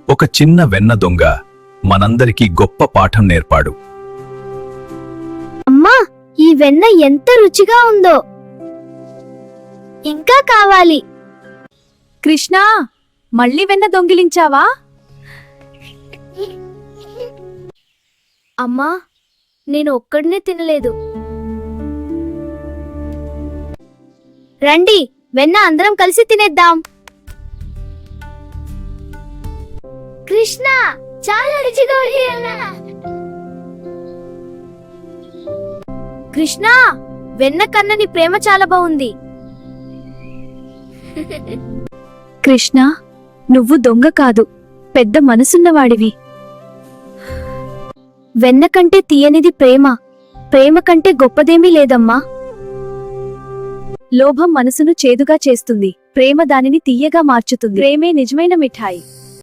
ఒక చిన్న వెన్న దొంగ మనందరికీ గొప్ప పాఠం నేర్పాడు. అమ్మా, ఈ వెన్న ఎంత రుచిగా ఉందో! ఇంకా కావాలి. కృష్ణా, మళ్ళీ వెన్న దొంగిలించావా? అమ్మా, నేను ఒక్కడినే తినలేదు. రండి, వెన్న అందరం కలిసి తినేద్దాం. కృష్ణ, చాలా రుచిగా ఉంది వెన్న. కృష్ణ, వెన్న కన్నా నీ ప్రేమ చాలా బాగుంది. కృష్ణ, నువ్వు దొంగ కాదు, పెద్ద మనసున్నవాడివి. వెన్న కంటే తీయనిది ప్రేమ, ప్రేమ కంటే గొప్పదేమీ లేదమ్మా. లోభం మనసును చేదుగా చేస్తుంది, ప్రేమ దానిని తీయగా మార్చుతుంది. ప్రేమే నిజమైన మిఠాయి.